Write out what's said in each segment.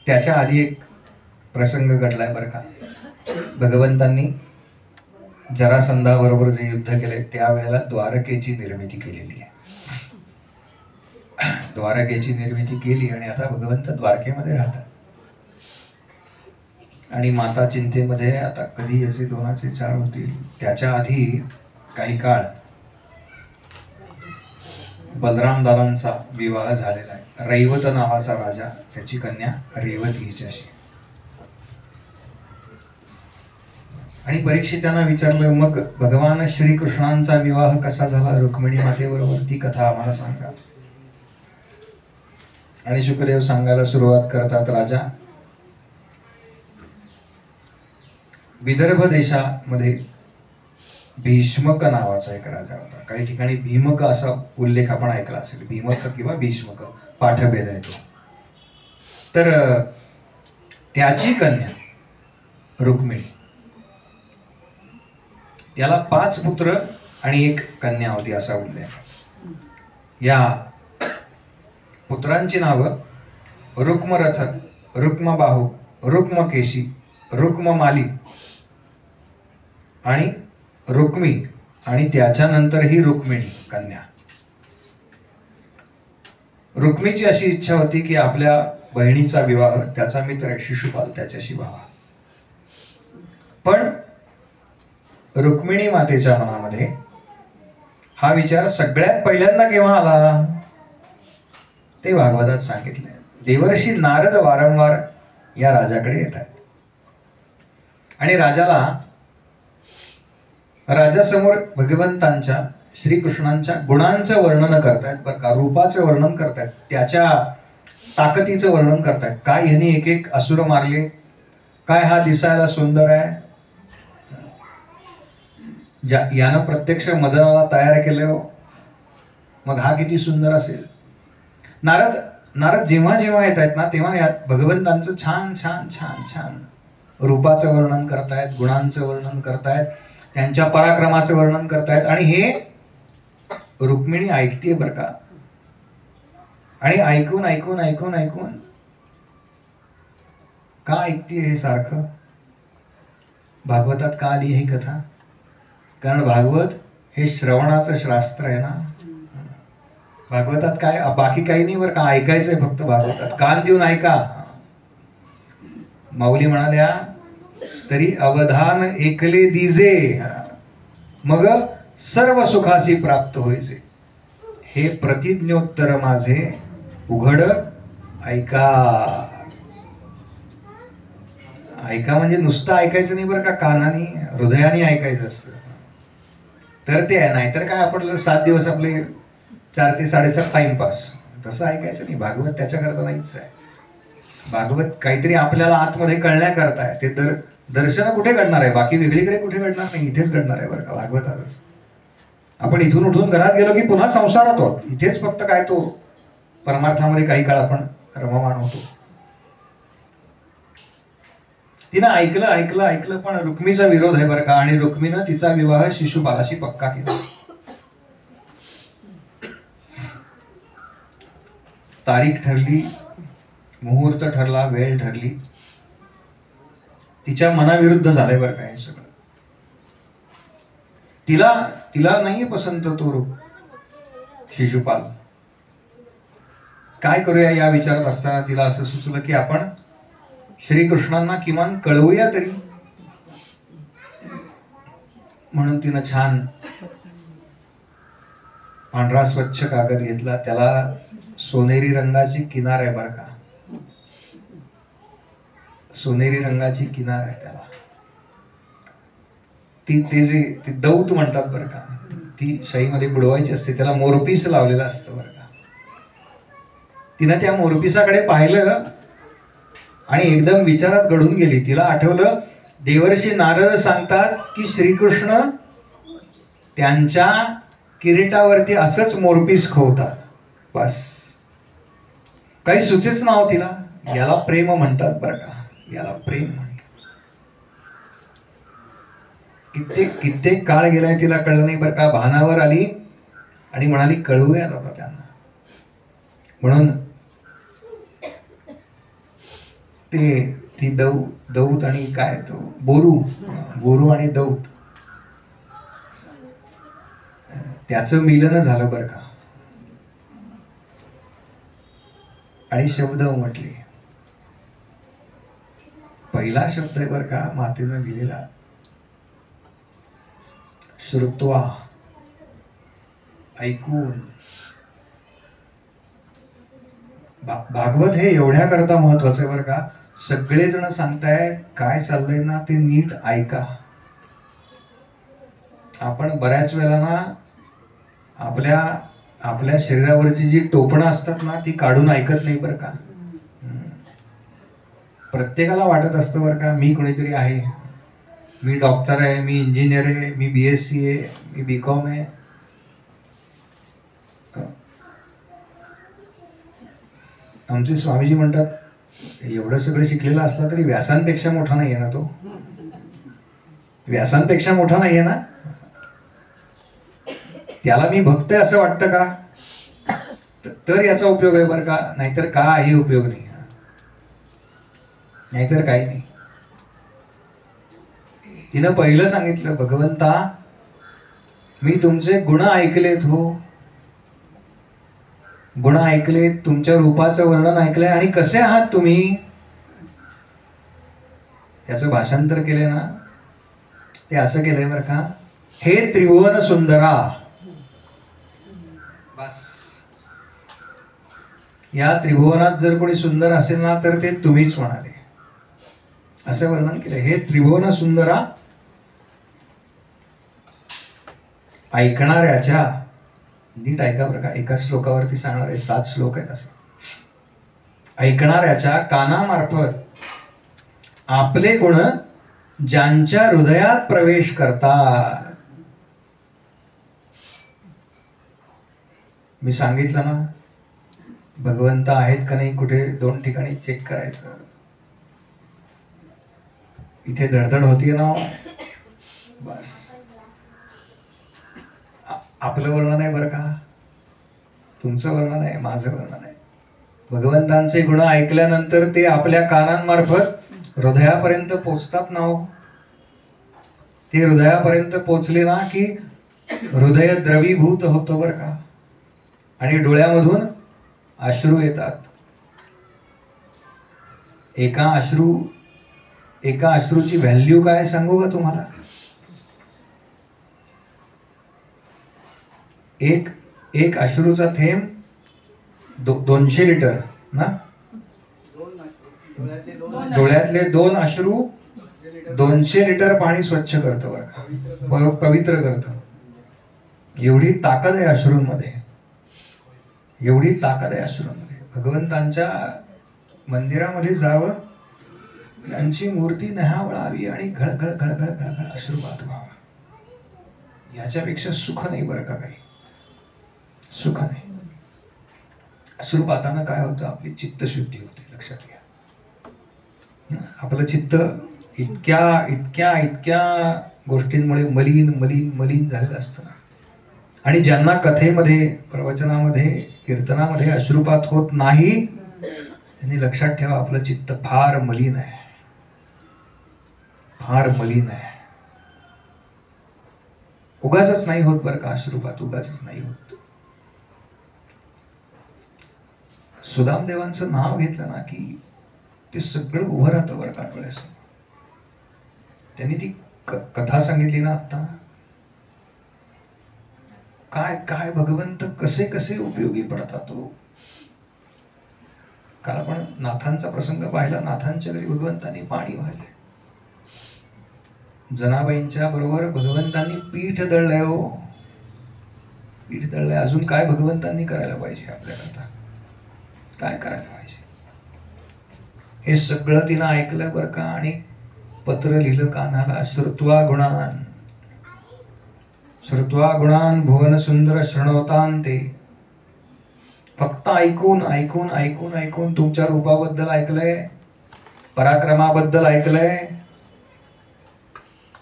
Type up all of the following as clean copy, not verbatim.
त्याच्या आधी एक प्रसंग घडलाय बरं का. भगवंतांनी जरासंधाबरोबर जे युद्ध केलंय त्यावेळेला द्वारकेची निर्मिती केलेली आहे. द्वारकेची निर्मिती केली आणि आता भगवंत द्वारकेमध्ये राहतात. आणि माता चिंतेमध्ये आता कधी याचे दोनाचे चार होतील. त्याच्या आधी काही काळ बलराम दादांचा विवाह झालेला आहे. रैवत नावाचा राजा, त्याची कन्या रेवती हिच्याशी. आणि परीक्षितांना विचारलं, मग भगवान श्रीकृष्णांचा विवाह कसा झाला रुक्मिणी मातेबरोबर, ती कथा आम्हाला सांगा. आणि शुकदेव सांगायला सुरुवात करतात, राजा, विदर्भ देशामध्ये भीष्मक नावाचा एक राजा होता. काही ठिकाणी भीमक असा उल्लेख आपण ऐकला असेल. भीमक किंवा भीष्मक पाठभेद आहे तो. तर त्याची कन्या रुक्मिणी, त्याला 5 पुत्र आणि 1 कन्या होती असा उल्लेख. या पुत्रांची नावं रुक्मरथ, रुक्मबाहू, रुक्मकेशी, रुक्ममाली आणि रुक्मी, आणि त्याच्यानंतर ही रुक्मिणी कन्या. रुक्मीची अशी इच्छा होती की आपल्या बहिणीचा विवाह त्याचा मित्र शिशुपाल त्याच्याशी व्हावा. पण रुक्मिणी मातेच्या मनामध्ये हा विचार सगळ्यात पहिल्यांदा केव्हा आला ते भागवतात सांगितले. देवर्षी नारद वारंवार या राजाकडे येत आहेत आणि राजासमोर भगवंतांच्या श्रीकृष्णांच्या गुणांचं वर्णन करतायत बरं का, रूपाचं वर्णन करतायत, त्याच्या ताकदीचं वर्णन करतायत. काय ह्याने एक एक असुर मारले, काय हा दिसायला सुंदर आहे, यानं प्रत्यक्ष मदनाला तयार केलं, मग हा किती सुंदर असेल. नारद जेव्हा जेव्हा येत आहेत ना तेव्हा यात भगवंतांचं छान छान छान छान रूपाचं वर्णन करतायत, गुणांचं वर्णन करतायत, त्यांच्या पराक्रमाचं वर्णन करतायत. आणि हे रुक्मिणी ऐकतीये बरं का. आणि ऐकून ऐकून ऐकून ऐकून का ऐकतीये हे सारखं. भागवतात का आली ही कथा, कारण भागवत हे श्रवणाचं शास्त्र आहे ना. भागवतात काय बाकी काही नाही बरं का, ऐकायचंय फक्त. भागवतात कान देऊन ऐका. माऊली म्हणाल्या, तरी अवधान ऐकले दिजे, मग सर्व सुखाची प्राप्त होईचे. हे प्रतिज्ञोत्तर माझे उघड ऐका. ऐका म्हणजे नुसतं ऐकायचं नाही बरं का, कानाने हृदयाने ऐकायचं असतं. तर ते आहे. नाहीतर काय आपण 7 दिवस आपले 4 ते 7.5 टाइमपास, तसं ऐकायचं नाही. भागवत त्याच्याकरता नाहीच आहे. भागवत काहीतरी आपल्याला आतमध्ये कळण्याकरता आहे. ते दर्शन कुठे घडणार आहे, बाकी वेगळीकडे कुठे घडणार नाही, इथेच घडणार आहे बरं का. भागवतातच आपण इथून उठून घरात गेलो की पुन्हा संसारात आहोत. इथेच फक्त काय तो परमार्थामध्ये काही काळ आपण रममाण होतो. तिनं ऐकलं पण रुक्मीचा विरोध आहे बरं का. आणि रुक्मीनं तिचा विवाह शिशुपालाशी पक्का केला. तारीख ठरली, मुहूर्त ठरला, वेळ ठरली. तिच्या मनाविरुद्ध झालंय बरं का हे सगळं. तिला नाही पसंत तो रूप शिशुपाल. काय करूया या विचारात असताना तिला असं सुचलं की आपण श्रीकृष्णांना किमान कळवूया तरी. म्हणून तिनं छान पांढरा स्वच्छ कागद घेतला. त्याला सोनेरी रंगाची किनार आहे बरं का. सोनेरी रंगाची किनार आहे त्याला. ती दौत म्हणतात बरं का. ती शाईमध्ये बुडवायची असते, त्याला मोरपीस लावलेलं असतं बरं का. तिनं त्या मोरपिसाकडे पाहिलं आणि एकदम विचारात घडून गेली. तिला आठवलं, देवर्षी नारद सांगतात की श्रीकृष्ण त्यांच्या किरीटावरती असंच मोरपीस खोवतात. बस काही सुचेच नाव तिला. याला प्रेम म्हणतात बरं का, याला प्रेम म्हणतात. कित्येक काळ गेलाय तिला कळलं नाही बरं का. भानावर आली आणि म्हणाली कळवूया आता त्यांना. म्हणून ती दौत आणि काय तो बोरू आणि दौत, त्याचं मिलन झालं बरं का. आणि शब्द उमटले. पहिला शब्द आहे बरं का मातेनं लिहिलेला, श्रुत्वा, ऐकून. भागवत हे एवढ्या करता महत्वाचं आहे बरं का. सगळेजण सांगताय काय चाललंय ना ते नीट ऐका. आपण बऱ्याच वेळेला ना आपल्या शरीरावरची जी टोपणं असतात ना ती काढून ऐकत नाही बरं का. प्रत्येकाला वाटत असतं बरं का मी कोणीतरी आहे, मी डॉक्टर आहे, मी इंजिनियर आहे, मी BSc आहे, मी BCom आहे. आमचे स्वामीजी म्हणतात एवढं सगळं शिकलेलं असला तरी व्यासांपेक्षा मोठा नाही आहे ना तो. व्यासांपेक्षा मोठा नाही आहे ना. त्याला मी भक्त आहे असं वाटतं का, तर याचा उपयोग आहे बरं का. नाहीतर काही उपयोग नाही, नाहीतर काही नाही. तिनं पहिलं सांगितलं, भगवंता मी तुमचे गुण ऐकलेत हो, गुण ऐकले, तुमच्या रूपाचं वर्णन ऐकलंय आणि कसे आहात तुम्ही. त्याचं भाषांतर केलंय ना ते असं केलंय बरं का, हे त्रिभुवन सुंदरा. बस, या त्रिभुवनात जर कोणी सुंदर असेल ना तर ते तुम्हीच म्हणाले, असं वर्णन केलंय. हे त्रिभुवन सुंदरा, ऐकणाऱ्याच्या, नीट ऐका बरं का, एका श्लोकावरती सांगणार आहे, 7 श्लोक आहेत असे. ऐकणाऱ्याच्या कानामार्फत आपले गुण ज्यांच्या हृदयात प्रवेश करतात. मी सांगितलं ना भगवंत आहेत का नाही कुठे 2 ठिकाणी चेक करायचं. इथे धडधड होतीये ना, बस आपलं वर्णन आहे बरं का, तुमचं वर्णन आहे, माझं वर्णन आहे. भगवंतांचे गुण ऐकल्यानंतर ते आपल्या कानांमार्फत हृदयापर्यंत पोचतात ना हो. ते हृदयापर्यंत पोचले ना की हृदय द्रवीभूत होतं बरं का, आणि डोळ्यामधून अश्रू येतात. एका अश्रूची व्हॅल्यू काय सांगू का तुम्हाला. एक अश्रूचा थेंब 200 लिटर ना. डोळ्यातले 2 अश्रू 200 लिटर पाणी स्वच्छ करतं बरं का, पवित्र करतं. एवढी ताकद आहे अश्रूंमध्ये, एवढी ताकद आहे अश्रूंमध्ये. भगवंतांच्या मंदिरामध्ये जावं, त्यांची मूर्ती न्याहाळावी आणि घळघळ घळघळ घळघळ अश्रुपात व्हावा. याच्यापेक्षा सुख नाही बरं का काही, सुख नाही. अश्रुपातानं काय होतं, आपली चित्तशुद्धी होते. लक्षात घ्या, आपलं चित्त इतक्या गोष्टींमुळे मलिन झालेलं असतं ना. आणि ज्यांना कथेमध्ये, प्रवचनामध्ये, कीर्तनामध्ये अश्रुपात होत नाही त्यांनी लक्षात ठेवा आपलं चित्त फार मलिन आहे, फार मलिन आहे. उगाचच नाही होत बरं का अश्रुपात, उगाचच नाही होत. सुदामदेवांचं नाव घेतलं ना की ते सगळं उभं राहतं बरं का डोळ्यासमोर. त्यांनी ती कथा सांगितली ना आता, काय काय भगवंत कसे कसे उपयोगी पडतात तो. काल आपण नाथांचा प्रसंग पाहिला. नाथांच्या घरी भगवंतांनी पाणी वाहिले, जनाबाईंच्या बरोबर भगवंतांनी पीठ दळलंय हो, पीठ दळलंय. अजून काय भगवंतांनी करायला पाहिजे आपल्याकरता, काय करायला पाहिजे. हे सगळं तिनं ऐकलं बरं का, आणि पत्र लिहिलं कान्हाला. श्रुत्वा गुणान भुवन सुंदर शृणवतान ते. फक्त ऐकून तुमच्या रूपाबद्दल ऐकलंय, पराक्रमाबद्दल ऐकलंय,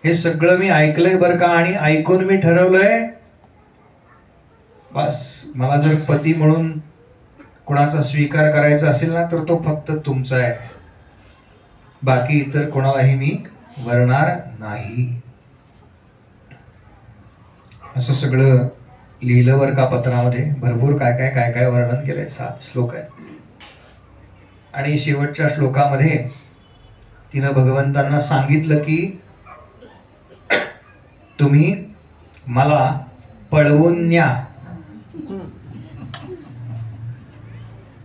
हे सगळं मी ऐकलंय बरं का. आणि ऐकून मी ठरवलंय बस, मला जर पती म्हणून कुणाचा स्वीकार करायचा असेल ना तर तो फक्त तुमचा आहे. बाकी इतर कोणालाही मी वरणार नाही. असं सगळं लिहिलं वर का पत्रामध्ये. भरपूर काय काय काय काय वर्णन केलंय. 7 श्लोक आहेत. आणि शेवटच्या श्लोकामध्ये तिनं भगवंतांना सांगितलं की तुम्ही मला पळवून न्या.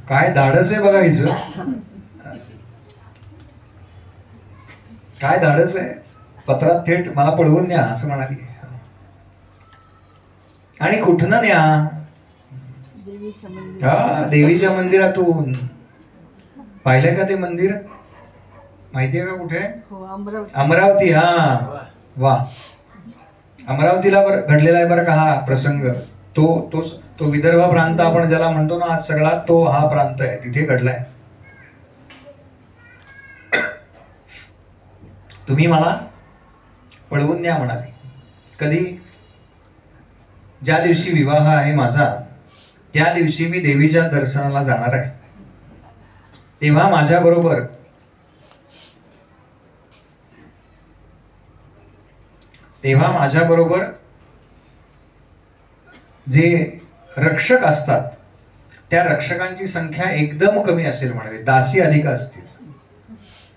काय धाडस आहे बघायचं. काय धाडस आहे. पत्रात थेट मला पळवून न्या असं म्हणाली. आणि कुठं न्या. हा, देवीच्या मंदिरातून. पाहिलंय का ते मंदिर. माहितीये का कुठे. अमरावती. हा वा. अमरावतीला घडलेला आहे बरं का हा प्रसंग. तो विदर्भ प्रांत आपण ज्याला म्हणतो ना आज सगळा, तो हा प्रांत आहे. तिथे घडलाय. तुम्ही मला पळवून न्या म्हणाले. कधी. ज्या दिवशी विवाह आहे माझा त्या दिवशी मी देवीच्या दर्शनाला जाणार आहे. तेव्हा माझ्या बरोबर जे रक्षक असतात त्या रक्षकांची संख्या एकदम कमी असेल म्हणाले. दासी अधिक असतील.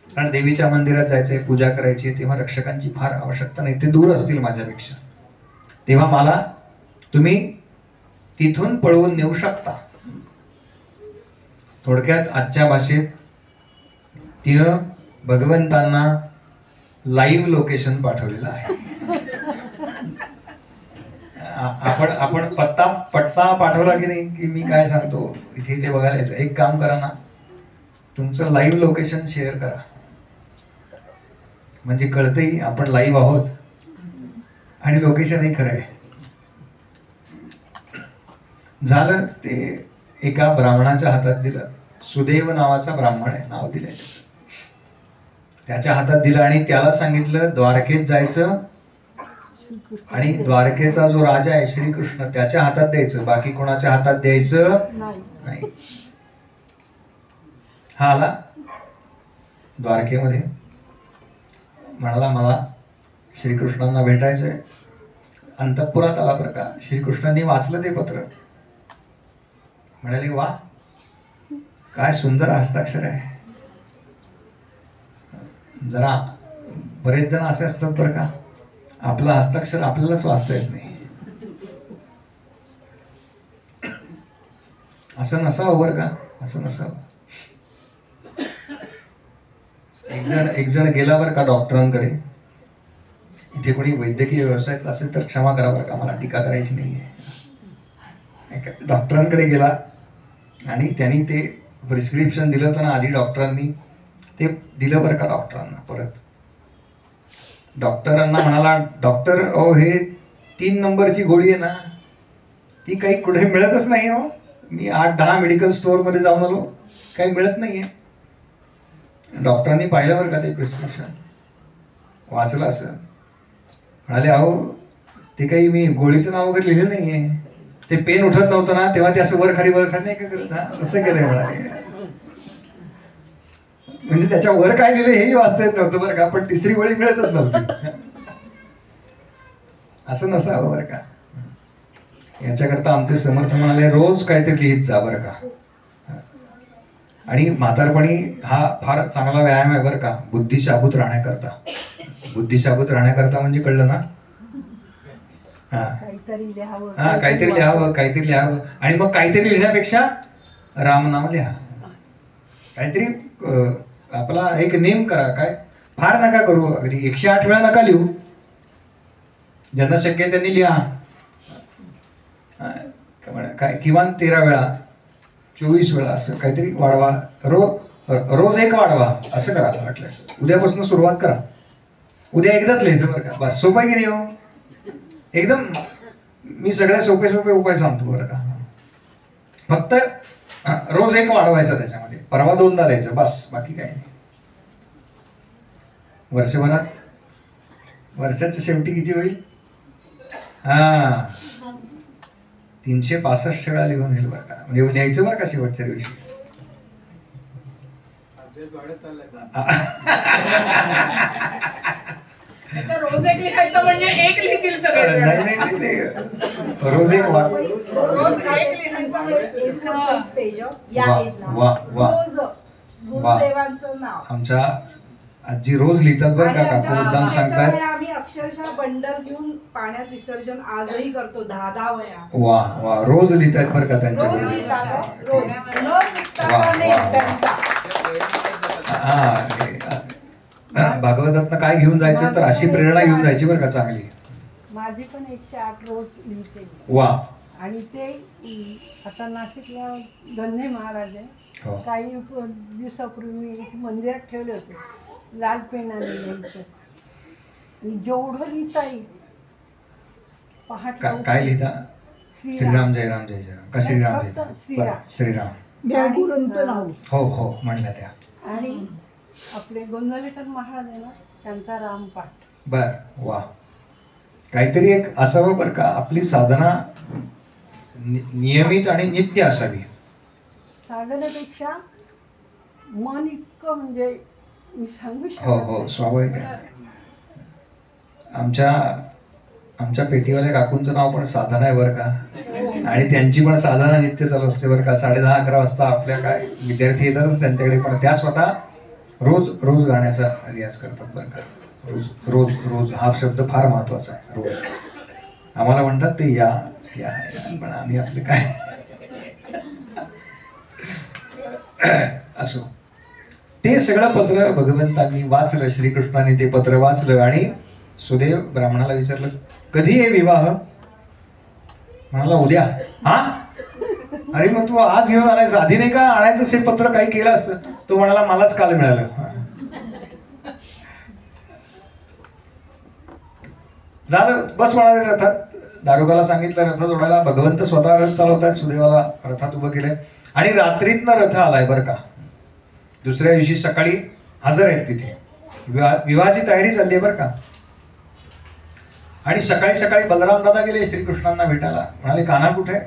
कारण देवीच्या मंदिरात जायचंय, पूजा करायची, तेव्हा रक्षकांची फार आवश्यकता नाही. ते दूर असतील माझ्यापेक्षा. तेव्हा मला तुम्ही तिथून पळवून नेऊ शकता. थोडक्यात आजच्या भाषेत तिनं भगवंतांना लाईव्ह लोकेशन पाठवलेलं आहे. आपण पत्ता पाठवला की नाही की मी काय सांगतो इथे इथे बघायला यायचं. एक काम करा ना, तुमचं लाईव्ह लोकेशन शेअर करा. म्हणजे कळतंही आपण लाईव्ह आहोत आणि लोकेशनही खरं आहे. झालं ते एका ब्राह्मणाच्या हातात दिलं. सुदैव नावाचा ब्राह्मण आहे, नाव दिलंय त्याचं. त्याच्या हातात दिलं आणि त्याला सांगितलं द्वारकेत जायचं आणि द्वारकेचा जो राजा आहे श्रीकृष्ण त्याच्या हातात द्यायचं, बाकी कोणाच्या हातात द्यायचं नाही. हा आला द्वारकेमध्ये. म्हणाला मला श्रीकृष्णांना भेटायचंय. अंतःपुरात आला बरं का. श्रीकृष्णांनी वाचलं ते पत्र. म्हणाले वा काय सुंदर हस्ताक्षर आहे. जरा बरेच जण असे असतात बरं का, आपलं हस्ताक्षर आपल्यालाच वाचता येत नाही. असं नसावं बरं का, असं नसावं. एक जण गेला बरं का डॉक्टरांकडे. इथे कोणी वैद्यकीय व्यवसायात असेल तर क्षमा करा बरं का, मला टीका करायची नाहीये. डॉक्टरांकडे गेला आणि त्यांनी ते प्रिस्क्रिप्शन दिलं होतं ना आधी डॉक्टरांनी, ते दिलं बरं का डॉक्टरांना. परत डॉक्टरांना म्हणाला डॉक्टर अहो हे 3 नंबरची गोळी आहे ना ती काही कुठे मिळतच नाही हो. मी 8-10 मेडिकल स्टोअरमध्ये जाऊन आलो, काही मिळत नाहीये. डॉक्टरांनी पाहिलं बरं का ते प्रिस्क्रिप्शन, वाचलं असं. म्हणाले अहो ते काही मी गोळीचं नाव वगैरे लिहिलं नाहीये. ते पेन उठत नव्हतं ना तेव्हा ते असं वर खाली नाही का करत. हा तसं केलंय म्हणाले. म्हणजे त्याच्या वर काय लिहिलं हेही वाचता येत नव्हतं बरं का, पण तिसरी गोळी मिळतच नव्हती. असं नसावं बरं का. याच्याकरता आमचे समर्थ म्हणाले रोज काहीतरी लिहित जा बरं का. आणि म्हातारपणी हा फार चांगला व्यायाम आहे बरं का, बुद्धी शाबूत राहण्याकरता. बुद्धी शाबूत राहण्याकरता म्हणजे कळलं ना. हा काहीतरी लिहावं आणि मग काहीतरी लिहिण्यापेक्षा रामनाम लिहा. काहीतरी आपला एक नेम करा. काय फार नका करू, अगदी 108 वेळा नका लिहू. ज्यांना शक्य त्यांनी लिहा. काय किमान 13 वेळा 24 वेळा असं काहीतरी वाढवा. रोज एक वाढवा असं करा. वाटल्यास उद्यापासून सुरुवात करा. उद्या एकदाच लिहायचं बरं का. बस सोपं की नाही हो एकदम. मी सगळे सोपे उपाय सांगतो बरं का. फक्त रोज एक वाढवायचा त्याच्यामध्ये, परवा 2दा लिहायचं बस, बाकी काही नाही. वर्षाच्या शेवटी किती होईल. 365 वेळा लिहून येईल बरं का. म्हणजे लिहायचं बरं का शेवटच्या दिवशी. रोज एक लिहायचं म्हणजे एक लिहितील सगळे. नाही रोज एक वाक्य. रोज एक लिहायचं. वा वा गुरुदेवांचं नाव. आमच्या आजी रोज लिहितात बरं का काकू, मुद्दाम सांगतायत. आम्ही अक्षरशः बंडल घेऊन पाण्यात विसर्जन आजही करतो 10 वेळा. वा वा रोज लिहितायत बरं का त्यांच्या. हा भागवतातनं काय घेऊन जायचं तर अशी प्रेरणा घेऊन जायची बरं का चांगली. माझी पण 108 रोज लिहिते. वा. आणि ते आता नाशिकला गन्हे महाराज आहे. काही दिवसापूर्वी मी मंदिरात ठेवले होते लाल पेनाने लिहायचं. आणि जेवढं लिहिता येईल पहाटे. काय लिहिता? श्रीराम जय राम जय जय राम का श्रीराम श्रीराम श्रीराम. हो हो म्हणल्या त्या. आणि आपले गोंदवलेकर महाराज आहे ना त्यांचा रामपाठ. बर वा. काहीतरी एक असावं बरं का. आपली साधना नियमित आणि नित्य असावी. साधनेपेक्षा मन इतकं म्हणजे मी सांगू शकतो. हो हो स्वाभाविक आहे. आमच्या पेटीवाल्या काकूंचं नाव पण साधना आहे बरं का. आणि त्यांची पण साधना नित्य चालू असते बरं का. 10:30-11 वाजता आपल्या काय विद्यार्थी येतातच त्यांच्याकडे, पण त्या स्वतः रोज रोज गाण्याचा रियाज करतात बरं का. रोज रोज रोज हा शब्द फार महत्वाचा आहे. रोज आम्हाला म्हणतात ते या या पण आम्ही आपले काय असो. ते सगळं पत्र भगवंतांनी वाचलं, श्रीकृष्णाने ते पत्र वाचलं आणि सुदेव ब्राह्मणाला विचारलं कधी आहे विवाह? म्हणाला उद्या. हा अरे मग तू आज घेऊन आलायस, आधी नाही का आणायचं असे पत्र काही केलं असतं? तो म्हणाला मलाच काल मिळालं. झालं बस म्हणाले रथात. दारोगाला सांगितलं रथात ओढायला. भगवंत स्वतः रथ चालवतात, सुदेवाला रथात उभं केलंय आणि रात्रीतनं रथ आलाय बरं का. दुसऱ्या दिवशी सकाळी हजर आहेत तिथे. विवाहाची तयारी चालली आहे बरं का. आणि सकाळी सकाळी बलराम दादा गेले श्रीकृष्णांना भेटायला. म्हणाले कान्हा कुठे?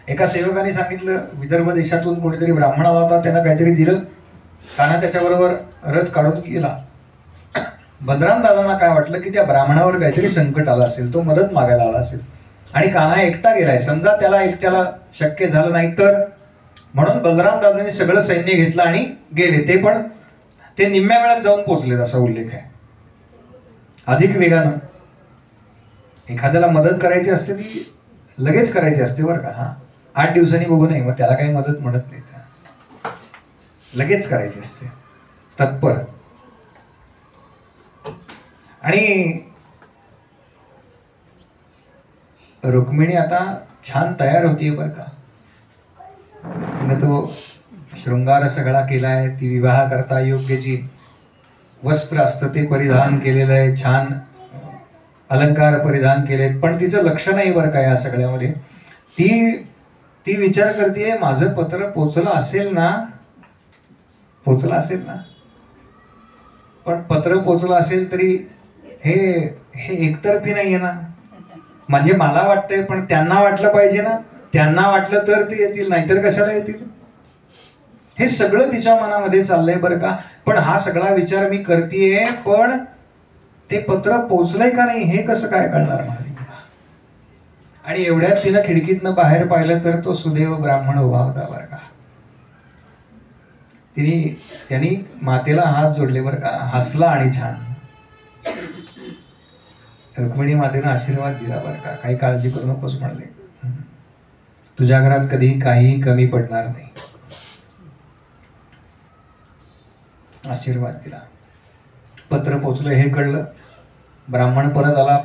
एका सेवकाने सांगितलं विदर्भ देशातून कोणीतरी ब्राह्मण आला होता, त्यांना काहीतरी दिलं. कान्हा त्याच्याबरोबर रथ काढून गेला. बलराम दादांना काय वाटलं की त्या ब्राह्मणावर काहीतरी संकट आलं असेल, तो मदत मागायला आला असेल आणि कान्हा एकटा गेलाय. समजा त्याला एकट्याला शक्य झालं नाही तर, म्हणून बलराम दादांनी सगळं सैन्य घेतलं आणि गेले. ते पण ते निम्म्या वेळात जाऊन पोहोचले असा उल्लेख आहे. अधिक वेगानं एखाद्याला मदत करायची असते ती लगेच करायची असते बरं का. हा 8 दिवसांनी बघू नये, मग त्याला काही मदत म्हणत नाही. लगेच करायची असते, तत्पर. आणि रुक्मिणी आता छान तयार होतीये बरं का. तिने तो शृंगार सगळा केलाय. ती विवाह करता योग्य जी वस्त्र असतं ते परिधान केलेलं आहे, छान अलंकार परिधान केलेत. पण तिचं लक्ष नाही बरं का या सगळ्यामध्ये. ती विचार करते माझं पत्र पोचलं असेल ना, पोचलं असेल ना. पण पत्र पोचलं असेल तरी हे एकतर्फी नाहीये ना. म्हणजे मला वाटतंय पण त्यांना वाटलं पाहिजे ना. त्यांना वाटलं तर ते येतील, नाहीतर कशाला येतील. हे सगळं तिच्या मनामध्ये चाललंय बरं का. पण हा सगळा विचार मी करतेय, पण ते पत्र पोचलंय का नाही हे कसं काय कळणार मला. आणि एवढ्यात तिनं खिडकीतनं बाहेर पाहिलं तर तो सुदेव ब्राह्मण उभा होता बरं का. त्यांनी मातेला हात जोडले बरं का, हसला आणि छान. रुक्मिणी मातेनं आशीर्वाद दिला बरं का. काही काळजी करू नकोस म्हणले, तुझ्या घरात कधी काही कमी पडणार नाही. आशीर्वाद दिला. पत्र पोचलं हे कळलं. ब्राह्मण परत आला.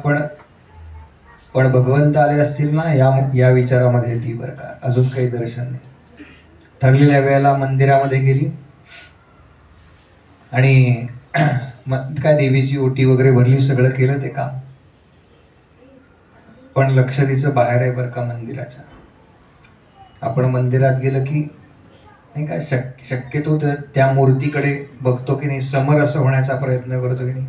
पण भगवंत आले असतील ना या विचारामध्ये ती बरं का. अजून काही दर्शन नाही. ठरलेल्या वेळेला मंदिरामध्ये गेली आणि काय देवीची ओटी वगैरे भरली, सगळं केलं ते काम. पण लक्ष तिचं बाहेर आहे बरं का मंदिराच्या. आपण मंदिरात गेलं की नाही का शक्यतो त्या मूर्तीकडे बघतो की नाही, समरस होण्याचा प्रयत्न करतो की नाही.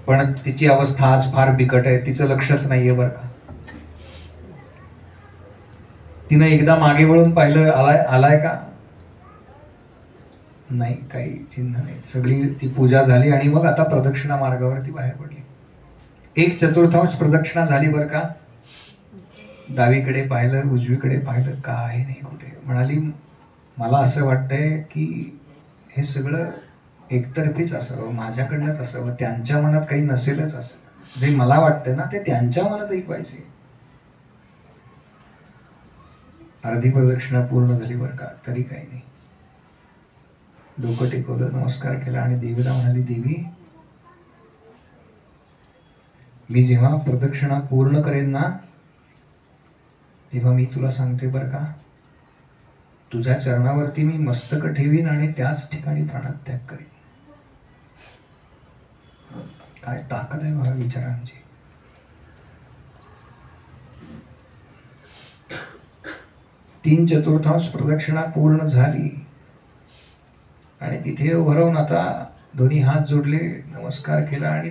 पण तिची अवस्था आज फार बिकट आहे. तिचं लक्षच नाहीये बरं का. तिनं एकदा मागे वळून पाहिलं आलाय का, नाही, काही चिन्ह नाही. सगळी ती पूजा झाली आणि मग आता प्रदक्षिणा मार्गावरती बाहेर पडली. 1/4 प्रदक्षिणा झाली बरं का. डावीकडे पाहिलं, उजवीकडे पाहिलं, काही नाही कुठे. म्हणाली मला असं वाटतंय की हे सगळं एकतर्फीच असावं, माझ्याकडनंच असावं, त्यांच्या मनात काही नसेलच असं. जे मला वाटतं ना ते त्यांच्या मनातही पाहिजे. अर्धी प्रदक्षिणा पूर्ण झाली बरं का, तरी काही नाही. डोकं टेकवलं, नमस्कार केला आणि देवीला म्हणाली, देवी मी जेव्हा प्रदक्षिणा पूर्ण करेन ना तेव्हा मी तुला सांगते बरं का, तुझ्या चरणावरती मी मस्तक ठेवीन आणि त्याच ठिकाणी प्राणत्याग करेन. काय ताकद आहे बघा विचारांची. तीन चतुर्थांश प्रदक्षिणा पूर्ण झाली आणि तिथे उभं राहून आता दोन्ही हात जोडले, नमस्कार केला आणि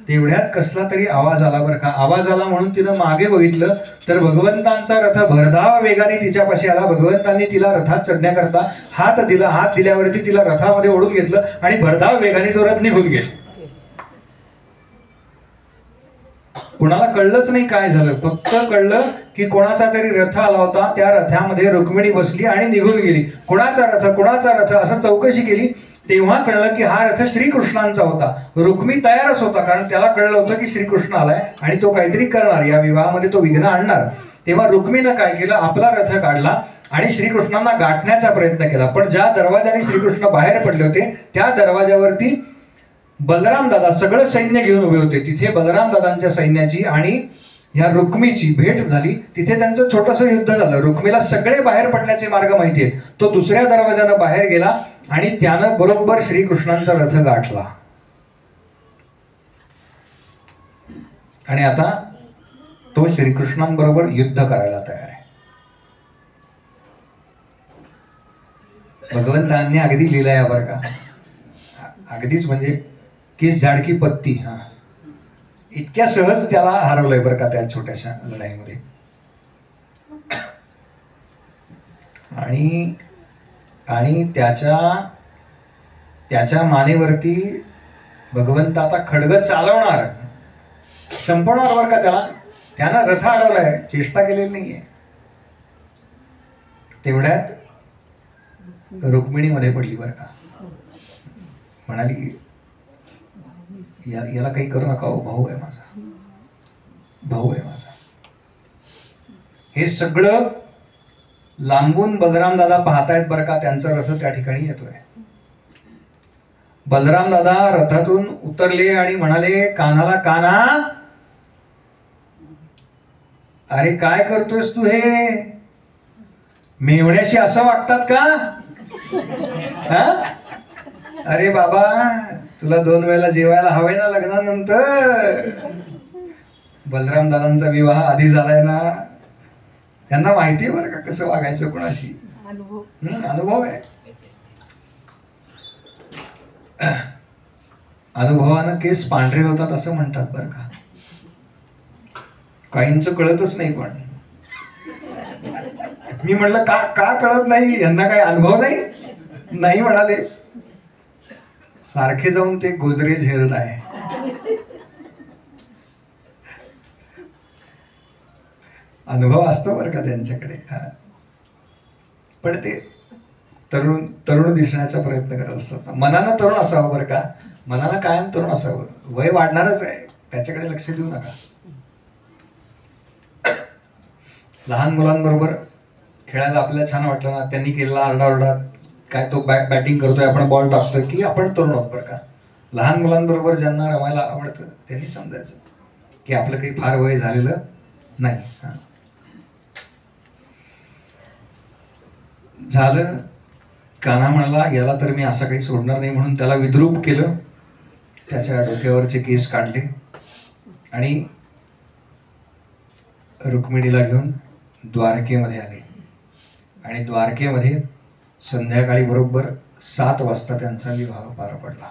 तेवढ्यात कसला तरी आवाज आला बरं का. आवाज आला म्हणून तिनं मागे बघितलं तर भगवंतांचा रथ भरधाव वेगाने तिच्यापाशी आला. भगवंतांनी तिला रथात चढण्याकरता हात दिला. हात दिल्यावरती तिला रथामध्ये ओढून घेतलं आणि भरधाव वेगाने तो रथ निघून गेला. कुणाला कळलंच नाही काय झालं, फक्त कळलं की कोणाचा तरी रथ आला होता, त्या रथामध्ये रुक्मिणी बसली आणि निघून गेली. कोणाचा रथ असं चौकशी केली तेव्हा कळलं की हा रथ श्रीकृष्णांचा होता. रुक्मी तयारच होता, कारण त्याला कळलं होतं की श्रीकृष्ण आलाय आणि तो काहीतरी करणार, या विवाहामध्ये तो विघ्न आणणार. तेव्हा रुक्मीनं काय केलं, आपला रथ काढला आणि श्रीकृष्णांना गाठण्याचा प्रयत्न केला. पण ज्या दरवाजाने श्रीकृष्ण बाहेर पडले होते त्या दरवाजावरती बलराम दादा सगळं सैन्य घेऊन उभे होते. तिथे बलराम दादांच्या सैन्याची आणि ह्या रुक्मीची भेट झाली. तिथे त्यांचं छोटंसं युद्ध झालं. रुक्मीला सगळे बाहेर पडण्याचे मार्ग माहिती आहेत. तो दुसऱ्या दरवाजानं बाहेर गेला आणि त्यानं बरोबर श्रीकृष्णांचा रथ गाठला. आणि आता तो श्रीकृष्णांबरोबर युद्ध करायला तयार आहे. भगवंतांनी अगदी लिहिलंय बरं का, अगदीच म्हणजे किस झाडकी पत्ती. हा, इतक्या सहज त्याला हरवलंय बरं का त्या छोट्याशा लढाईमध्ये. आणि त्याच्या मानेवरती भगवंत आता खड्ग चालवणार, संपवणार बरं का त्याला. त्यानं रथ अडवलाय, चेष्टा केलेली नाहीये. तेवढ्यात रुक्मिणीमध्ये पडली बरं का. म्हणाली याला काही करू नका, भाऊ आहे माझा. हे सगळं लांबून बलराम दादा पाहतायत बरं का. त्यांचा रथ त्या ठिकाणी येतोय. बलराम दादा रथातून उतरले आणि म्हणाले, कान्हाला, कान्हा अरे काय करतोयस तू? हे मेवण्याशी असं वागतात का? अरे बाबा, तुला 2 वेळेला जेवायला हवंय ना लग्नानंतर. बलराम दादांचा विवाह आधी झालाय ना, त्यांना माहिती आहे बरं का कसं वागायचं कोणाशी. अनुभव आहे. अनुभवानं केस पांढरे होतात असं म्हणतात बरं का. काहींचं कळतच नाही. पण मी म्हणलं का कळत नाही, यांना काही अनुभव नाही म्हणाले. सारखे जाऊन ते गोदरेज हेल्ड आहे. अनुभव असतो बरं का त्यांच्याकडे. पण ते तरुण दिसण्याचा प्रयत्न करत असतात. मनानं तरुण असावं बरं का, मनानं कायम तरुण असावं. वय वाढणारच आहे, त्याच्याकडे लक्ष देऊ नका. लहान मुलांबरोबर खेळायला आपल्याला छान वाटलं ना, त्यांनी केलेला आरडाओरडा, काय तो बॅटिंग करतोय, आपण बॉल टाकतोय, की आपण तरुण आहोत बरं का. लहान मुलांबरोबर ज्यांना रमायला आवडतं त्यांनी समजायचं की आपलं काही फार वय झालेलं नाही. झालं. कान्हा म्हणाला, याला तर मी असं काही सोडणार नाही, म्हणून त्याला विद्रूप केलं. त्याच्या डोक्यावरचे केस काढले आणि रुक्मिणीला घेऊन द्वारकेमध्ये आले. आणि द्वारकेमध्ये संध्याकाळी बरोबर 7 वाजता त्यांचा विवाह पार पडला.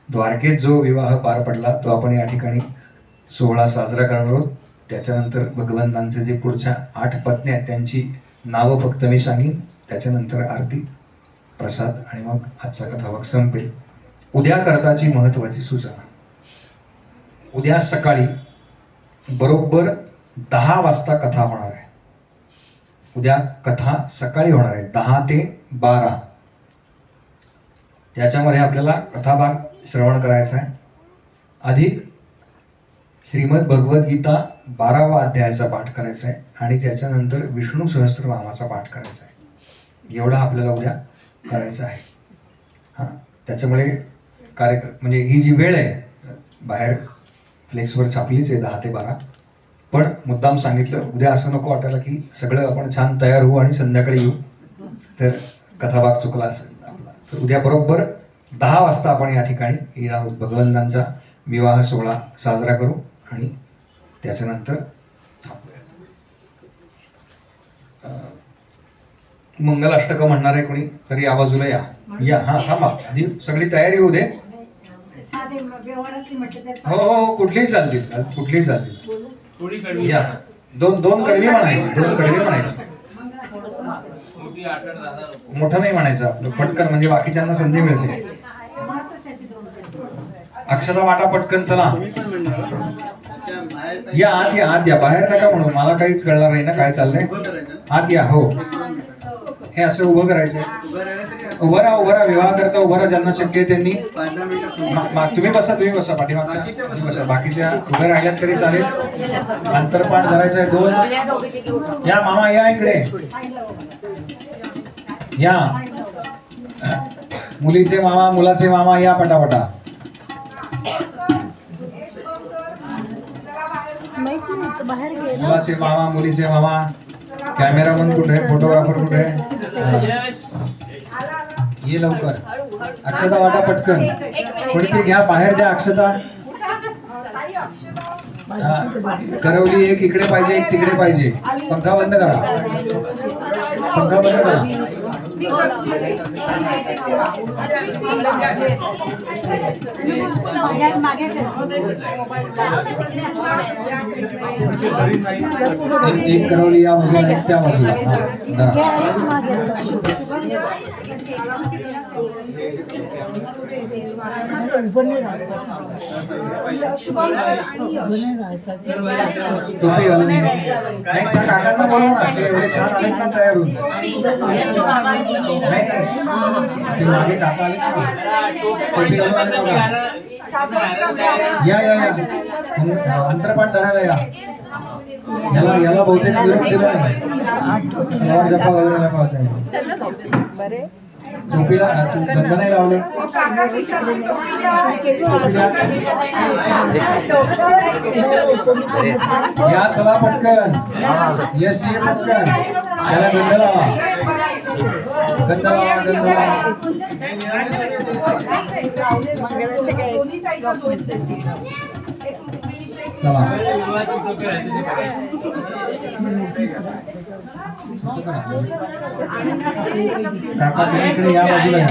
द्वारकेत जो विवाह पार पडला तो आपण या ठिकाणी सोहळा साजरा करणार आहोत. त्याच्यानंतर भगवंतांचे जे पुढच्या 8 पत्नी आहेत त्यांची नावं फक्त मी सांगेन, त्याच्यानंतर आरती. प्रसाद आणि मग आजचा कथाभाग संपेल. उद्या करताची महत्वाची सूचना. उद्या सकाळी बरोबर 10 वाजता कथा होणार आहे. उद्या कथा सकाळी होणार आहे 10 ते 12. त्याच्यामध्ये आपल्याला कथाभाग श्रवण करायचा आहे. अधिक श्रीमद भगवद्गीता 12वा अध्यायाचा पाठ करायचा आहे आणि त्याच्यानंतर विष्णू सहस्त्रनामाचा पाठ करायचा आहे. एवढा आपल्याला उद्या करायचं आहे. हां, त्याच्यामुळे कार्यक्रम म्हणजे ही जी वेळ आहे बाहेर फ्लेक्सवर छापलीच आहे 10 ते 12. पण मुद्दाम सांगितलं उद्या असं नको वाटायला की सगळं आपण छान तयार होऊ आणि संध्याकाळी येऊ तर कथाभाग चुकला असेल आपला. तर उद्या बरोबर 10 वाजता आपण या ठिकाणी येणार आहोत. भगवंतांचा विवाह सोहळा साजरा करू आणि त्याच्यानंतर थांबूया. मंगलाष्टकं म्हणणार आहे कोणी तरी या बाजूला या. हां थांबा, आधी सगळी तयारी होऊ दे. हो हो कुठलीही चालतील या. दोन कडवी म्हणायची, 2 कडवी म्हणायची. मोठं नाही म्हणायचं आपलं, पटकन म्हणजे बाकीच्यांना संधी मिळते. अक्षता वाटा पटकन, चला या आत या, बाहेर नका म्हणू, मला काहीच कळणार नाही ना काय चाललंय. आत या. हो हे असं उभं करायचंय. उभं राहा, विवाह करता उभं राहा, ज्यांना शक्य आहे त्यांनी. तुम्ही बसा पाठीमागच्या, तुम्ही बसा. बाकीच्या उभं राहिल्यात तरी चालेल. अंतरपाठ करायचं आहे 2. या मामा या इकडे या. मुलीचे मामा मुलाचे मामा या पटापटा. मुलाचे मामा मुलीचे मामा. कॅमेरामन कुठे आहे, फोटोग्राफर कुठे आहे? ये लवकर. अक्षता वाटा पटकन, कोणती घ्या, बाहेर द्या अक्षता. करवली एक इकडे पाहिजे एक तिकडे पाहिजे. पंखा बंद करा, पंखा बंद करा. एक करवली या बाजूला एक त्या बाजूला. टोपी घालून नाही त्या काकांना बोलवा ना, ते एवढे छान आले ना तयार होऊन. नाही ते मागे काका आले ना, टोपी घालून आले बघा. या अंतरपाठ धरायला या. याला बहुतेक विरोध केला नाही. जपा घालून पाहत टोपीला गंध नाही लावले. या चला पटकन. यश ये पटकन. त्याला गंध लावा, गंध लावा, गंध लावा. चला काका तुम्ही इकडे या बाजूला या.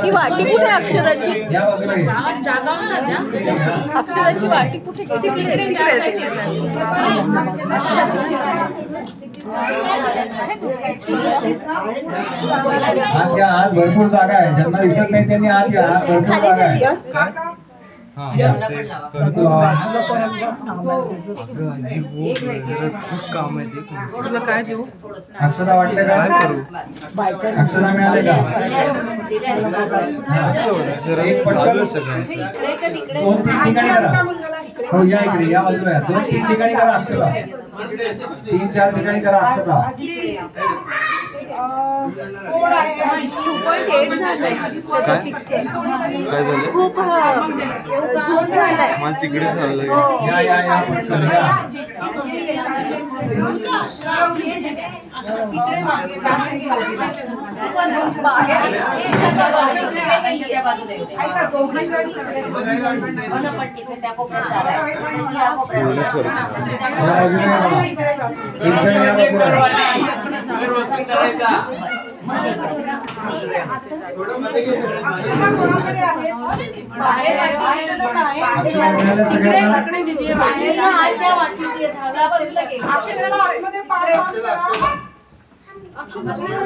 ही वाटी कुठे अक्षताची? या बाजूला ये. अक्षताची वाटी कुठे? आत या, आत भरपूर जागा आहे. ज्यांना दिसत नाही त्यांनी आत या, आत भरपूर जागा आहे. काय देऊ? अक्षरा वाटले का? अक्षरा मिळाले का? एक पटकन 2-3 ठिकाणी करा. हो या इकडे या बाजूला या. 2-3 ठिकाणी करा अक्षरा. 3-4 ठिकाणी करा अक्षरा. 2.8 झालंय त्याचा पिक्सेल. काय झालं? खूप झूम झालाय. मला तिकडे चाललंय. या पटकन या. अक्षता कोणाकडे आहेत? अक्षता मिळाल्या सगळ्यांना. अक्षताला आतमध्ये पास ऑन करा.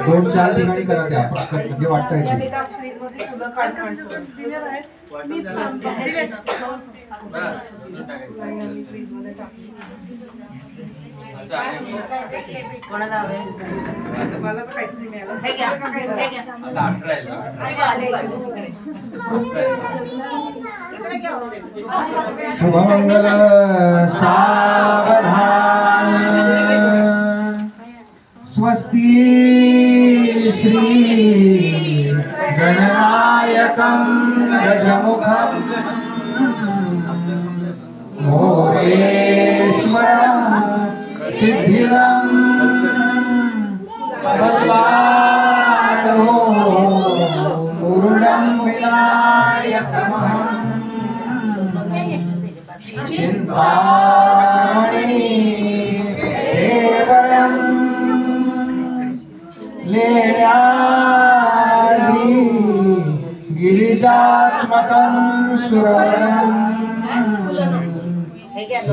2-4 ठिकाणी करा त्या पटकन म्हणजे वाटतं येते. फ्रीजमध्ये सुद्धा काढून माणसं. दिलेलं आहे. फ्रीजमध्ये टाकली. कोणाला हवे? मला तर काहीच नाही मिळालं. हे घ्या. शुभमंगल सावधान स्वस्ति श्री गणनायकं गजमुखं मोरेश्वरं सिद्धिदं बलवानो पूर्णं विनायकमहं चिन्तामणि केवलं लेण्यादि गिरिजात्मकं सुरवरं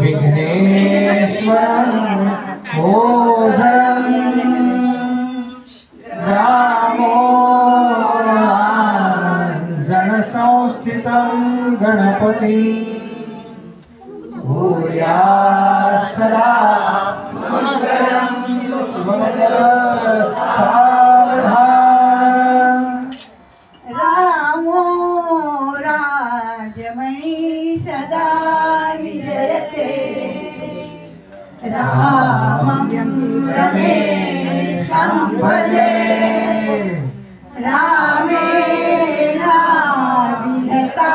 विघ्नेश्वरं ओझरं रामोऽञ्जनसंस्थितं गणपति भूया सदा मङ्गलं शुभमंगल सावधान रामो राजमणि सदा विजयते रामं रमेशं भजे रामेण विहता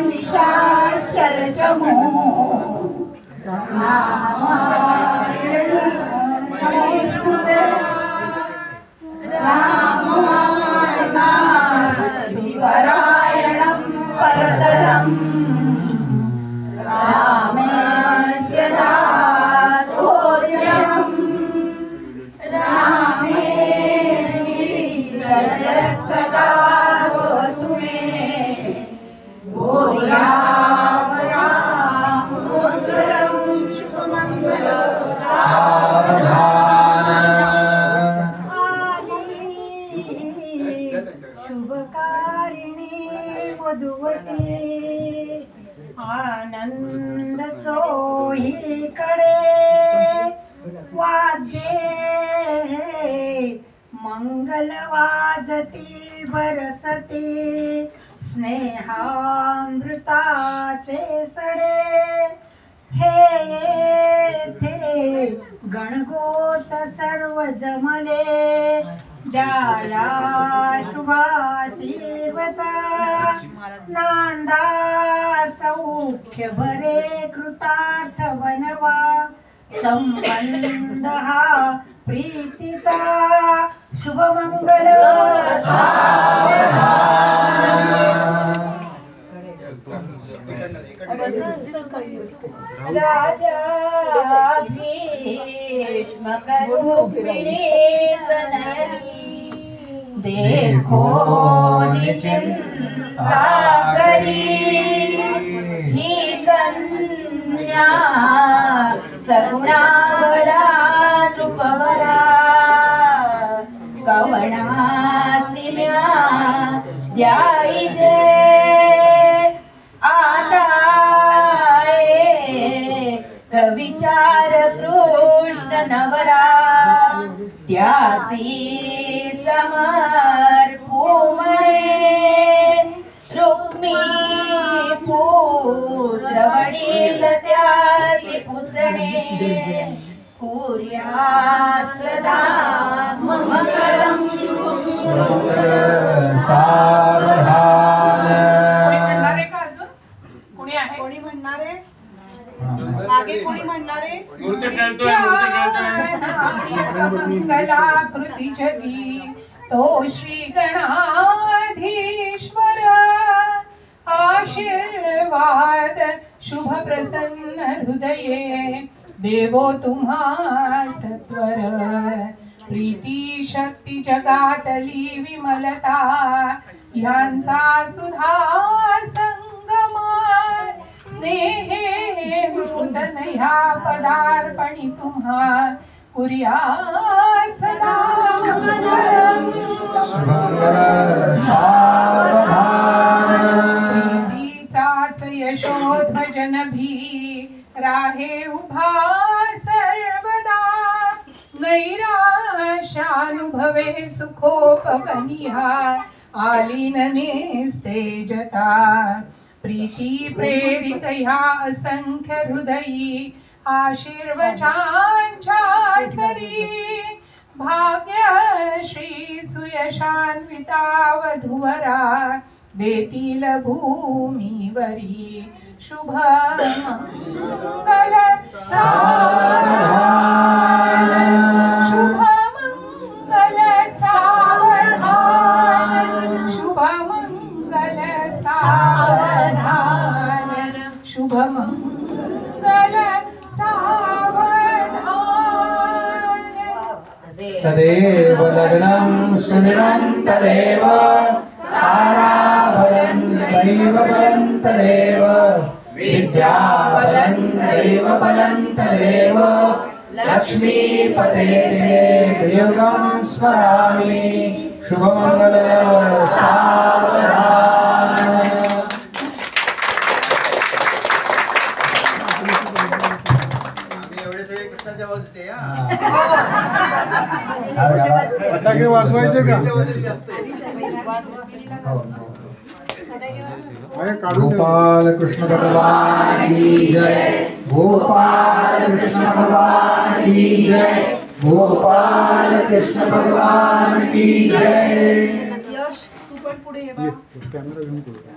निशाचरचमो रामायण नमोस्तुते रामनामस्मरणं परतरम् रामस्य दासोऽस्म्यहम् रामे श्रीहरः सदा भवतु मे भूयावरामोत्तरं शुभमङ्गलं सावधान शुभकारिणी मधुवटी आनंद चोहीकडे वाद्ये मंगल वाजती बरसती स्नेहामृताचे सडे हे येथे गणगोत सर्व जमले द्याला शुभाशीर्वचा नांदा सौख्य भरे कृतार्थ बनवा संबंध हा प्रीतीचा शुभमंगल राजा भीष्म करूपिणी सनरी देखो निचिंता करी ही कन्या सगुणावरा नृपवरा कवनासी म्या द्याई जे आता विचार कृष्ण नवरा त्यासी समर्पू म्हणे रुक्मी पुत्र वडील त्यासी पुसणे कुर्यात सदा मंगलम सावधान म्हणणारे का अजून कोणी आहे? कोणी म्हणणारे? मागे कोणी म्हणणारे? मंगलाकृती जगी तो श्री गणाधीश्वर आशीर्वाद शुभ प्रसन्न हृदये देवो तुम्हा सत्वर प्रीती शक्ती जगातली विमलता ह्यांचा सुधा संगम स्नेहे नूतन ह्या पदार्पणी तुम्हा पुर्या सदा प्रीतीचाच यशोध्वजन भी राहे उभा सर्वदा नैराश्यानुभवे सुखोपगनिहा आलीनने स्तेजता प्रीती प्रेरित ह्या असंख्य हृदयी आशीर्वचांच्या सरी भाग्यश्री सुयशान्विता वधूवरा देतील भूमीवरी शुभ मंगल सावधान शुभ मंगल सावधान शुभ मंगल सावधान शुभ मंगल सावधान तदेव लग्नं सुनिरं तदेव ताराबलं दैव बलं तदेव विद्याबलं दैव बलं तदेव लक्ष्मीपते प्रियगं स्मरामि शुभमंगल सावधान। फटाके वाजवायचे का? गोपाल कृष्ण भगवान की जय, गोपाल कृष्ण भगवान की जय, गोपाल कृष्ण भगवान की जय। यश तू पण पुढे ये बा. कॅमेरा घेऊन पुढे.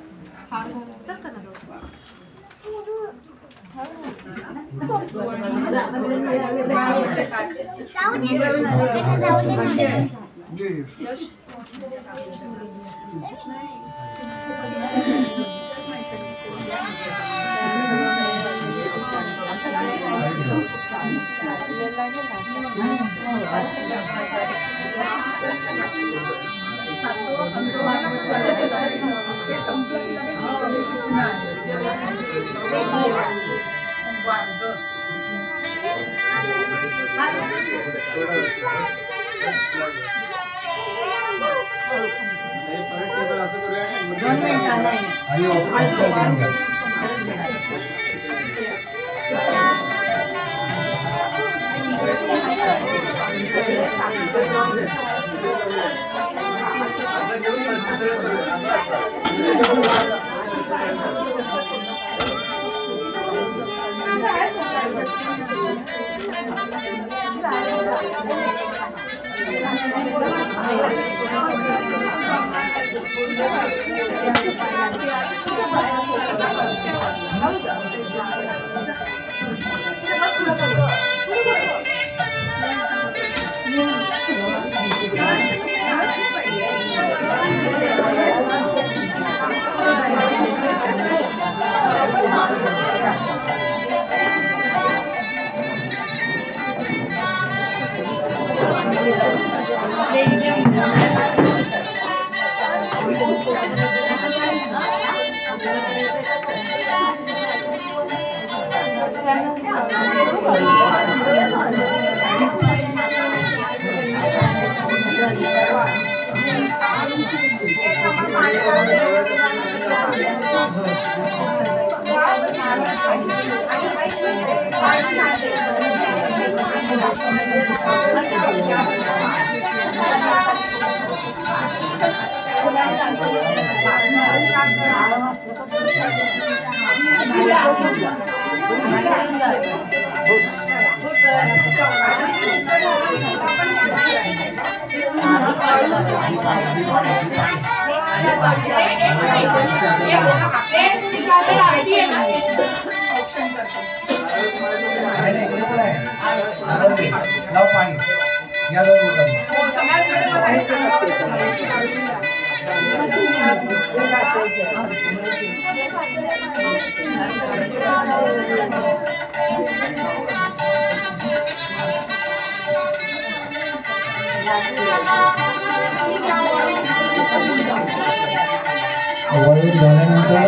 वळून झाल्यानंतर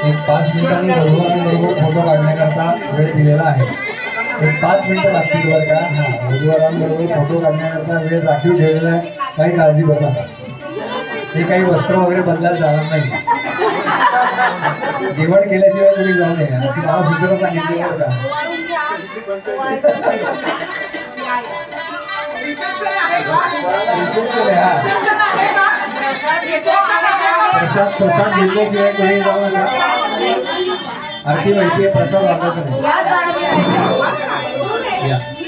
एक 5 मिनिटांनी वधूवरांबरोबर फोटो काढण्याकरता वेळ दिलेला आहे. एक 5 मिनिटं लागतील बरं का. हां, वधूवरांबरोबर फोटो काढण्याकरता वेळ राखीव ठेवलेला आहे. काही काळजी करू नका. ते काही वस्त्र वगैरे बदलायला जाणार नाही. जेवण केल्याशिवाय तुम्ही जाऊ नये अशी मला सूचना सांगितली बरं का. प्रसाद घेतल्याशिवाय कोणी जाऊ नका. आरती व्हायची आहे, प्रसाद वाटायचा नाही.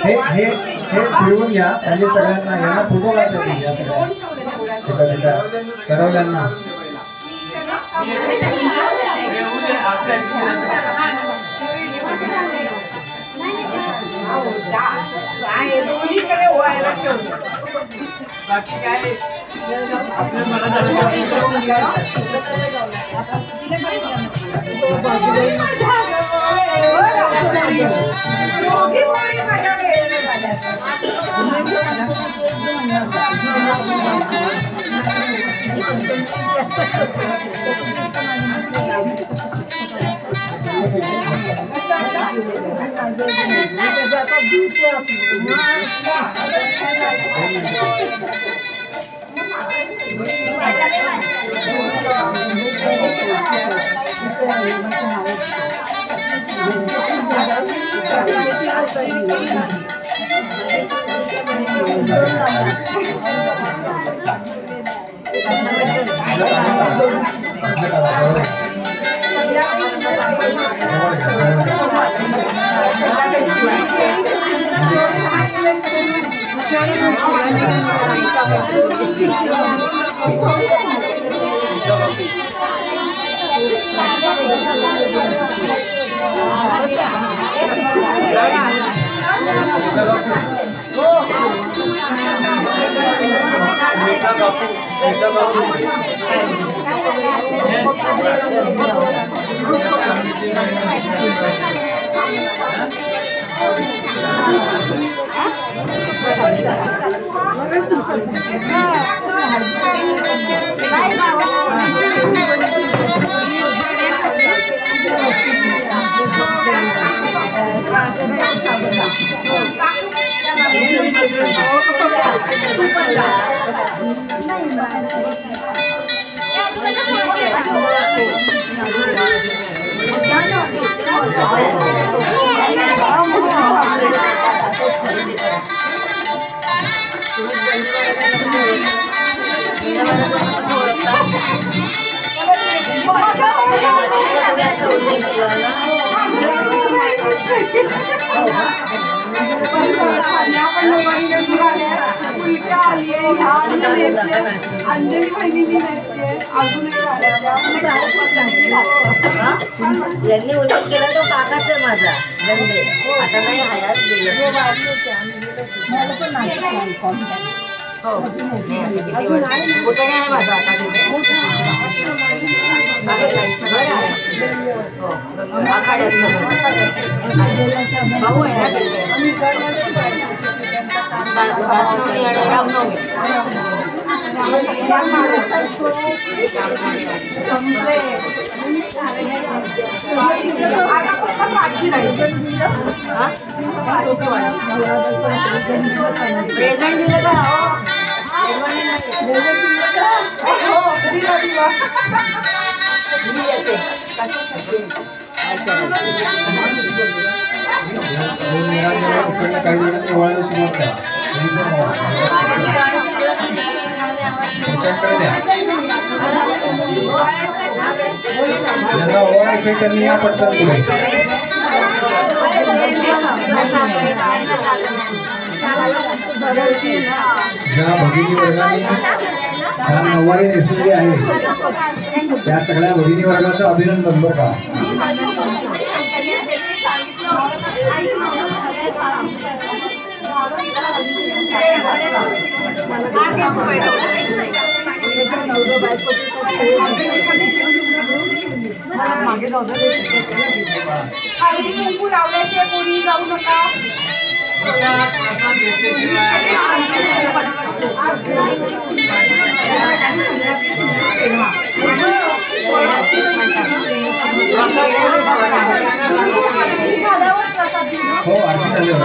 हे हे हे फिरवून घ्या म्हणजे सगळ्यांना यांना फोटो काढतात नाही या सगळ्या छोट्या छोट्या करवल्यांना. दोन्हीकडे व्हायला ठेवलं. बाकी काय ज्यांनी उल्लेख केला तो काकाच आहे माझा गंडे. आता नाही हयात गेलं. हो आहे माझा आता तिथे भाऊ आहे ना तिथे वासनवमी आणि रामनवमी. प्रेझेंट दिलं का? काही जणांनी ओळायला सुरुवात करा. ज्यांना ओळायचं त्यांनी या पटकन पुढे. ज्या भगिनी वर्गाने ज्या नऊवारी नेसलेली आहे त्या सगळ्या भगिनी वर्गाचं अभिनंदन बरं का. हळदी कुंकू लावल्याशिवाय कोणी जाऊ नका. हो आरती झाल्यावर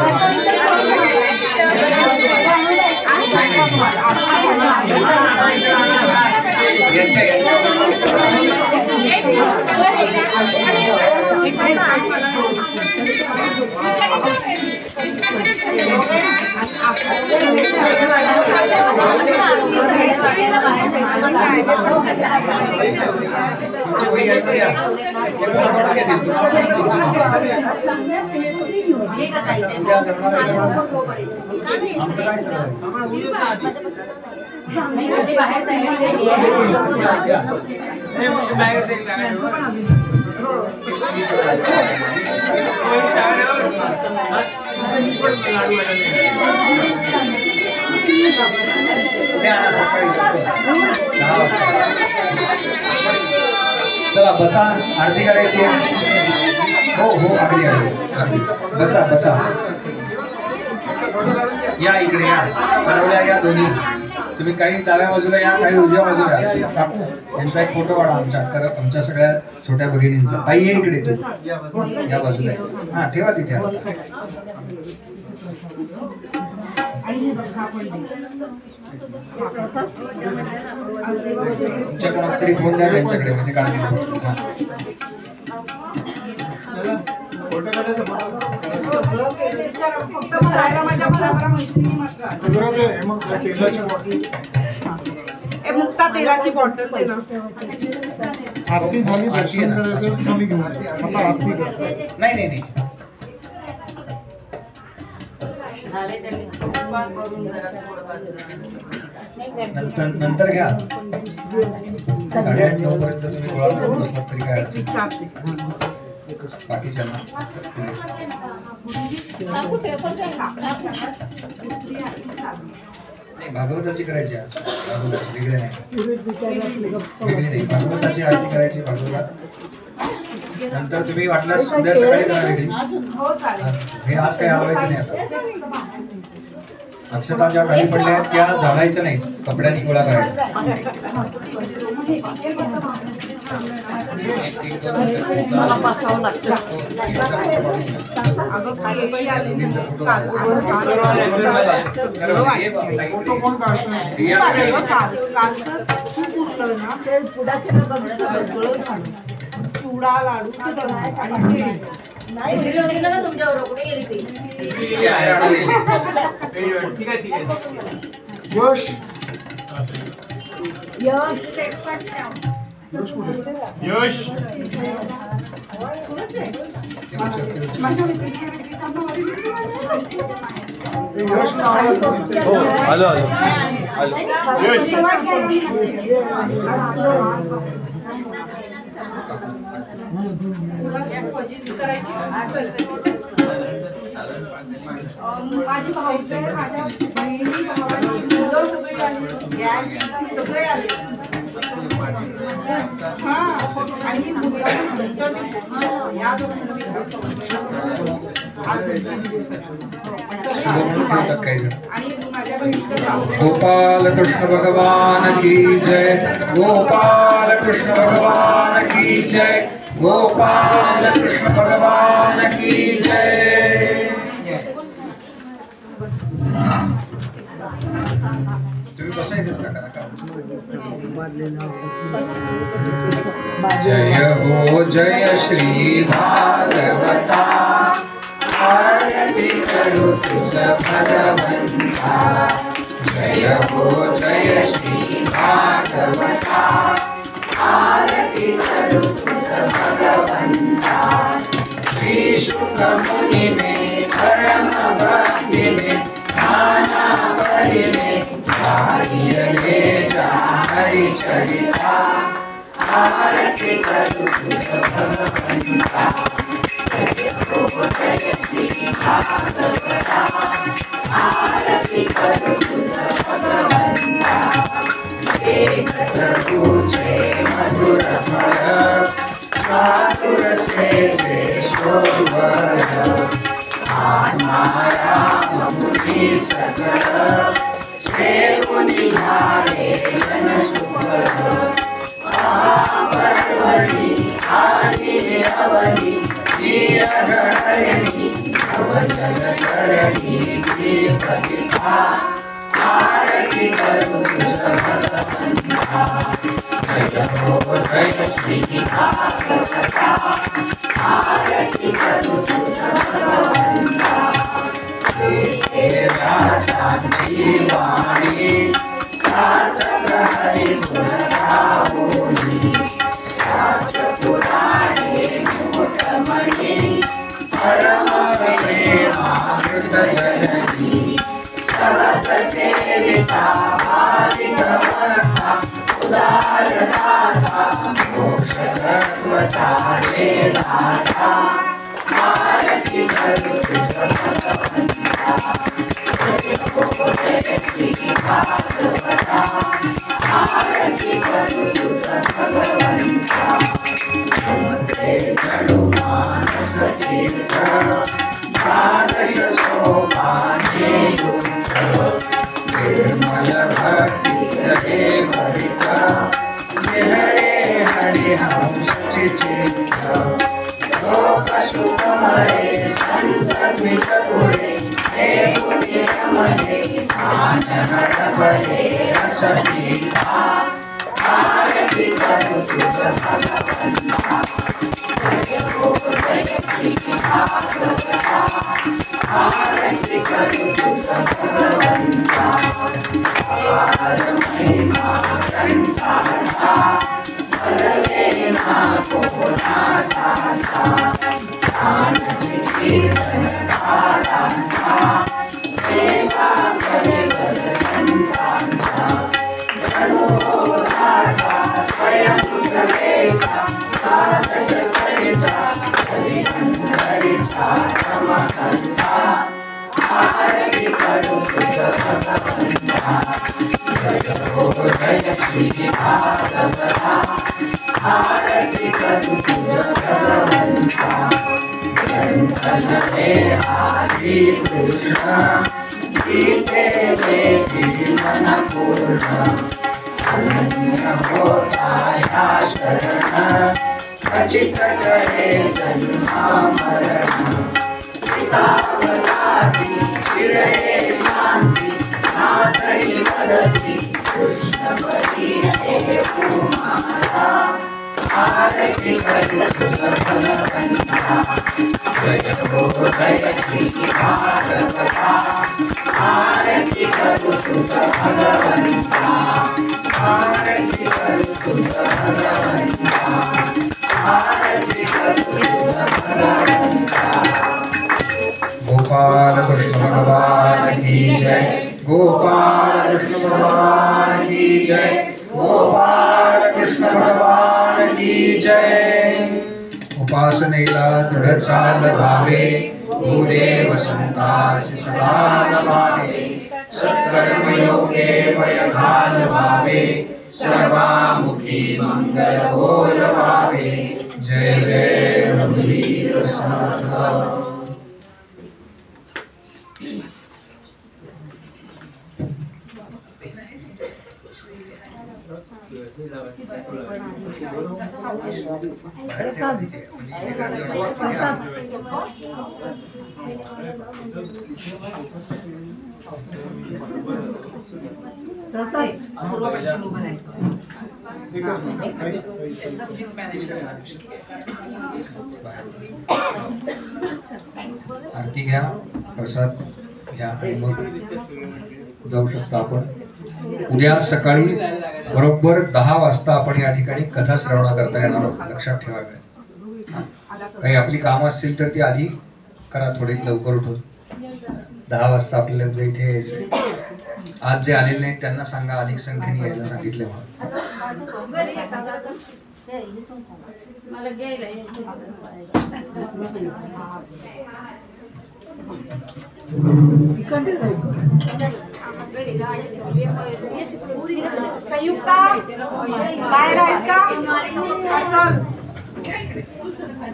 आमचं काय सर बाहेर चला बसा आरती करायची हो हो अगदी अगदी बसा बसा या इकडे या परवल्या या दोन्ही तुम्ही काही डाव्या बाजूला या काही उजव्या बाजूला या यांचा एक फोटो काढा आमच्या सगळ्या छोट्या भगिनींचा ताई ये इकडे तू या बाजूला हा ठेवा तिथे तुमच्या कोणाच तरी फोन द्या त्यांच्याकडे म्हणजे काढतील मुक्ता तेलाची बॉटल दे ना. आरती झाली दर्शन करायचं तुम्ही घेऊन आता आरती करतो नाही नाही नाही नंतर घ्या 8:30-9 पर्यंत तुम्ही गोळा करून बसलात तरी काय अडचण बाकीच्यांना भागवताची करायची आज भागवताची वेगळे नाही भागवताची आरती करायची भागवतात नंतर तुम्ही वाटल्यास उद्या सकाळी करा वेगळी हे आज काही हलवायचं नाही आता अक्षता ज्या खाली पडल्या आहेत त्या झाडायच्या नाहीत कपड्यांनी गोळा करायचा चुडा लाडू सगळं तुमच्यावर कुठे गेली ती यश यश यश हो आलो आलो आलो माझी भाऊस आहे माझ्या बहिणी भावाची मुलं सगळे आले हा आणि मुलगा या गोपाल कृष्ण भगवान की जय गोपाल कृष्ण भगवान की जय गोपाल कृष्ण भगवान की जय तुम्ही बसायचंच का जय हो जय श्री भागवता आरती करू तुझ भगवंता जय हो जय श्री भागवता आरती करू तुझ भगवंता श्री शुक मुनि ने परम भक्ति में नाना परि में गाइले जा हरि चरिता आरती करू तुझ भगवंता आरती करू तुझ भगवंता एक तुझे मधुर स्वर साधुर से शोभर गोपाल कृष्ण भगवान की जय। गोपाल कृष्ण भगवान की जय। गोपाल कृष्ण भगवान की जय। उपासनेला दृढ चाल भावे, भूदेव संतासी सदा नमावे। सत्कर्मयोगे वयघान भावे, सर्वामुखी मंगल बोल भावे। जय जय रघुवीर समर्थ। आरती घ्या, प्रसाद घ्या आणि मग जाऊ शकतो आपण। उद्या सकाळी बरोबर 10 वाजता आपण या ठिकाणी कथा श्रवण करता येणार आहोत, लक्षात ठेवावे। काही आपली कामं असतील तर ती आधी करा, थोडी लवकर उठून 10 वाजता आपल्याला उद्या इथे यायचं। आज जे आलेले नाहीत त्यांना सांगा अधिक संख्येने यायला सांगितले संयुक्ता बाहेर आहेस का?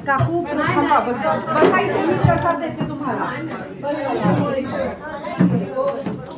चल काकू थांबा, बसा. बसा इथे, मी प्रसाद देते तुम्हाला.